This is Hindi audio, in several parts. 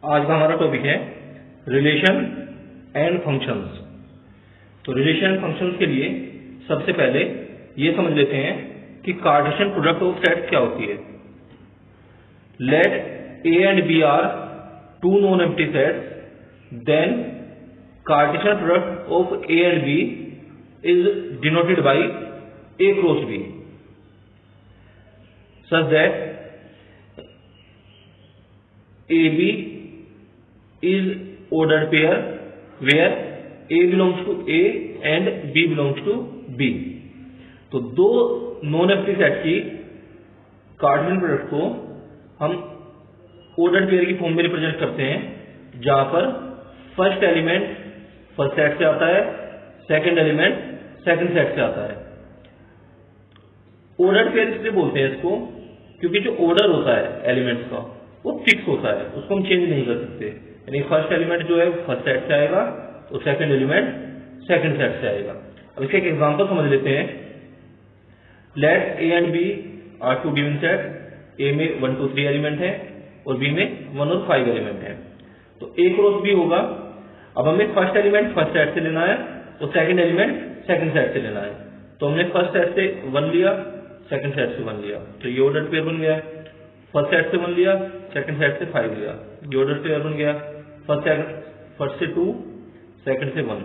आज का हमारा टॉपिक है रिलेशन एंड फंक्शंस। तो रिलेशन एंड फंक्शंस के लिए सबसे पहले ये समझ लेते हैं कि कार्टेशियन प्रोडक्ट ऑफ सेट्स क्या होती है। Let A and B are two non empty sets, then cartesian product of A and B is denoted by A cross B such that AB is ordered pair where A belongs to A and B belongs to B। तो दो नॉन एम्प्टी सेट की कार्टेशियन प्रोडक्ट को हम ऑर्डर्ड पेयर की फॉर्म में रिप्रेजेंट करते हैं, जहां पर फर्स्ट एलिमेंट फर्स्ट सेट से आता है, सेकंड एलिमेंट सेकंड सेट से आता है। ऑर्डर्ड पेयर इसलिए बोलते हैं इसको क्योंकि जो ऑर्डर होता है एलिमेंट्स का वो फिक्स होता है, उसको हम चेंज नहीं कर सकते। यानी फर्स्ट एलिमेंट जो है फर्स्ट सेट से आएगा तो सेकंड एलिमेंट सेकंड सेट से आएगा। अब इसका एक एग्जांपल समझ लेते हैं। Let A and B are two given set, A में 1 2 3 एलिमेंट है और बी में 1 और 5 एलिमेंट है। तो ए क्रॉस बी होगा। अब हमें फर्स्ट एलिमेंट फर्स्ट सेट से लेना है तो सेकंड एलिमेंट सेकंड सेट से लेना है। तो हमने फर्स्ट सेट से 1 लिया, सेकंड सेट से 1 लिया, तो ये ऑर्डर्ड पेयर बन गया है। फर्स्ट सेट से 1 लिया, सेकंड सेट से 5 लिया, ये ऑर्डर्ड पेयर बन गया। फर्स्ट से 2, सेकंड से 1,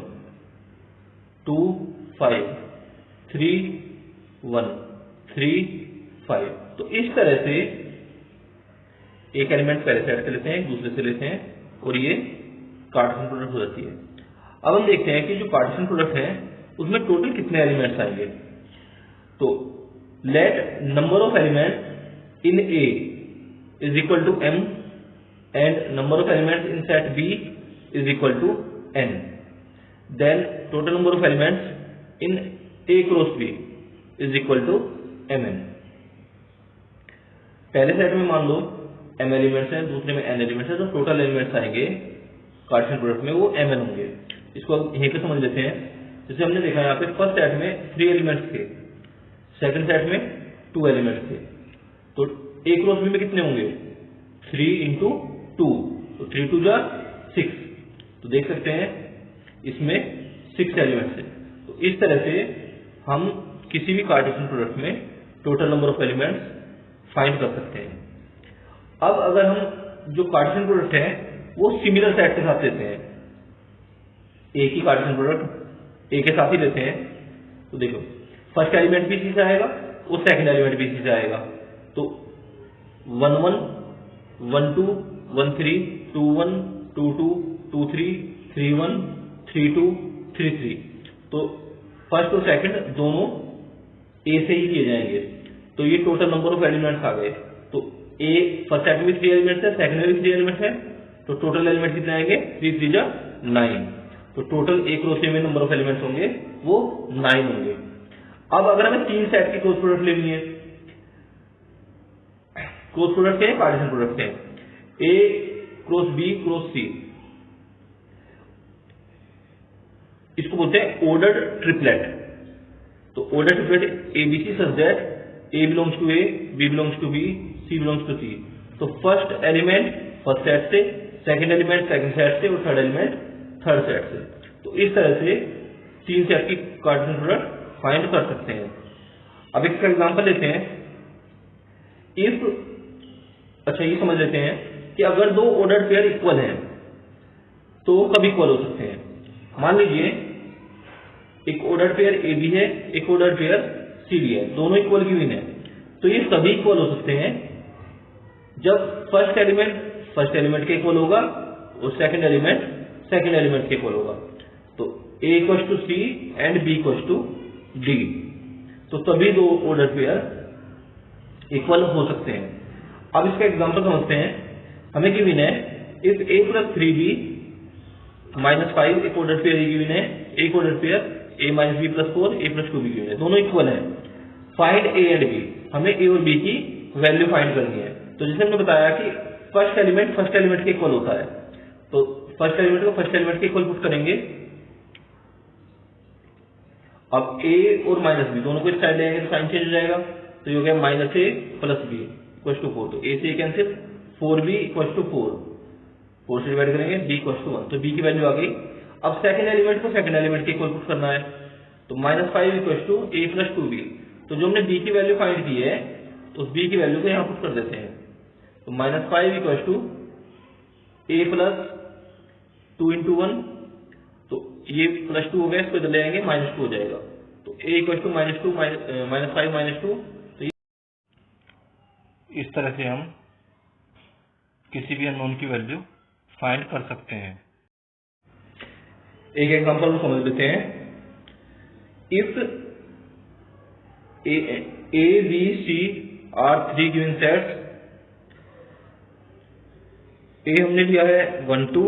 2 5 3 1 3 5। तो इस तरह से एक एलिमेंट पहले सेट से लेते हैं, एक दूसरे से लेते हैं और ये कार्टेशियन प्रोडक्ट हो जाती है। अब हम देखते हैं कि जो कार्टेशियन प्रोडक्ट है उसमें टोटल कितने एलिमेंट्स आएंगे। तो let number of elements in A is equal to m and number of elements in set B is equal to n, then total number of elements in A cross B is equal to mn। पहले सेट में मान लो m एलिमेंट्स हैं, दूसरे में n एलिमेंट्स हैं, तो टोटल एलिमेंट्स आएंगे कार्टेशियन प्रोडक्ट में वो mn होंगे। इसको यहीं पे समझ लेते हैं। जैसे हमने देखा यहाँ पे फर्स्ट सेट में 3 एलिमेंट्स थे, सेकंड सेट में 2 एलिमेंट्स थे, तो ए क्रॉस बी में कितने होंगे 3 into 2, तो 3 2 जा 6। तो देख सकते हैं इसमें 6 एलिमेंट्स है। तो इस तरह से हम किसी भी कार्टेशियन प्रोडक्ट में total number of elements find कर सकते हैं। अब अगर हम जो कार्टेशियन प्रोडक्ट है वो सिमिलर सेट के साथ लेते हैं, एक ही कार्टेशियन प्रोडक्ट ए के साथ ही लेते हैं, तो देखो फर्स्ट एलिमेंट भी इसी से आएगा और सेकंड एलिमेंट भी इसी से आएगा। तो 1 1 1 2 1 3 2 1 2 2 2 3 3 1 3 2 3 3। तो फर्स्ट और सेकंड दोनों ए से ही लिए जाएंगे। तो ये टोटल नंबर ऑफ एलिमेंट्स आ गए। तो ए फर्स्ट सेट में 3 एलिमेंट्स है, सेकंड में भी 3 एलिमेंट्स है, तो टोटल एलिमेंट कितने आएंगे 3 3 जा 9। तो टोटल एक रो में नंबर ऑफ एलिमेंट्स होंगे वो 9 होंगे। अब अगर हमें 3 सेट की क्रॉस प्रोडक्ट लेनी है, क्रॉस प्रोडक्ट है कार्टेशियन प्रोडक्ट है, A cross B cross C, इसको बोलते हैं ऑर्डर्ड ट्रिपलेट। तो ordered triplet ABC such that A belongs to A, B belongs to B, C belongs to C. तो फर्स्ट एलिमेंट फर्स्ट सेट से, सेकंड एलिमेंट सेकंड सेट से और थर्ड एलिमेंट थर्ड सेट से। तो इस तरह से 3 सेट की कार्टेशियन प्रोडक्ट फाइंड कर सकते हैं। अब इसका एग्जांपल लेते हैं। इफ अच्छा ये समझ लेते हैं कि अगर दो ऑर्डर्ड पेयर इक्वल हैं तो कब इक्वल हो सकते हैं। मान लीजिए एक ऑर्डर्ड पेयर ए बी है, एक ऑर्डर्ड पेयर सी डी है, दोनों इक्वल गिवन है, तो ये सभी इक्वल हो सकते हैं जब फर्स्ट एलिमेंट के इक्वल होगा और सेकंड एलिमेंट के इक्वल होगा। तो A equals to C and B equals to D, तो तभी दो ऑर्डर पेयर इक्वल हो सकते हैं। अब इसका एग्जांपल समझते हैं। हमें गिवन है इफ a + 3b - 5 एक ऑर्डर पेयर गिवन है, एक order pair a - b + 4 a + 2b given है, दोनों इक्वल हैं। फाइंड a एंड b, हमें a और b की वैल्यू फाइंड करनी है। तो जैसे हमने बताया कि फर्स्ट एलिमेंट के इक्वल होता है, तो फर्स्ट एलिमेंट को फर्स्ट एलिमेंट के इक्वल पुट करेंगे। अब a और -b दोनों को इस साइड ले आएंगे तो साइन चेंज हो जाएगा, तो ये हो गया -a + b = 4। तो a से कैंसिल, 4b = 4, 4 से डिवाइड करेंगे, b इक्वल टू 1, तो b की वैल्यू आ गई। अब सेकंड एलिमेंट को सेकंड एलिमेंट के इक्वल पुट करना है, तो -5 equal to a plus 2b। तो जो हमने b की वैल्यू फाइंड की है तो उस b की वैल्यू को यहाँ पुट कर देते हैं। तो -5 equal to a plus 2 into 1, तो ये +2 हो गया, इसको इधर ले आएंगे -2 हो जाएगा। तो a इक्वल टू -2 -5 -2। तो इस तरह से हम किसी भी अननोन की वैल्यू फाइंड कर सकते हैं। एक एग्जांपल समझ लेते हैं। If a b c are 3 given sets, a हमने लिया है 1 2,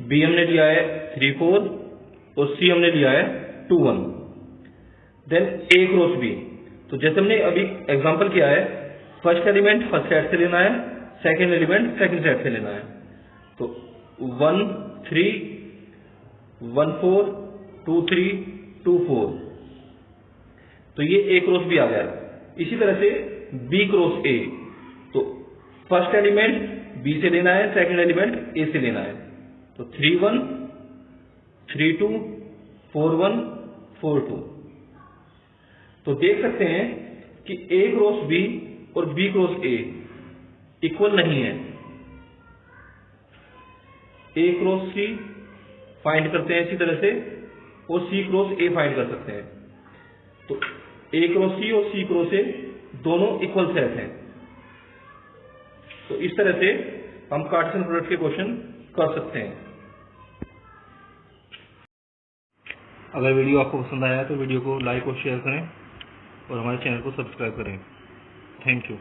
b हमने लिया है 3 4 और c हमने लिया है 2 1। देन a क्रॉस b, तो जैसे हमने अभी एग्जांपल किया है, फर्स्ट एलिमेंट फर्स्ट सेट से लेना है, सेकंड एलिमेंट सेकंड सेट से लेना है। तो 1 3 1 4 2 3 2 4, तो ये a क्रॉस b आ गया। इसी तरह से b क्रॉस a, तो फर्स्ट एलिमेंट b से लेना है, सेकंड एलिमेंट a से लेना है। तो 3 1 3 2 4 1 4 2। तो देख सकते हैं कि a क्रॉस b और b क्रॉस a इक्वल नहीं है। a क्रॉस c फाइंड करते हैं इसी तरह से, और c क्रॉस a फाइंड कर सकते हैं। तो a क्रॉस c और c क्रॉस a दोनों इक्वल सेट हैं। तो इस तरह से हम कार्टेशियन प्रोडक्ट के क्वेश्चन कर सकते हैं। अगर वीडियो आपको पसंद आया तो वीडियो को लाइक और शेयर करें और हमारे चैनल को सब्सक्राइब करें। Thank you.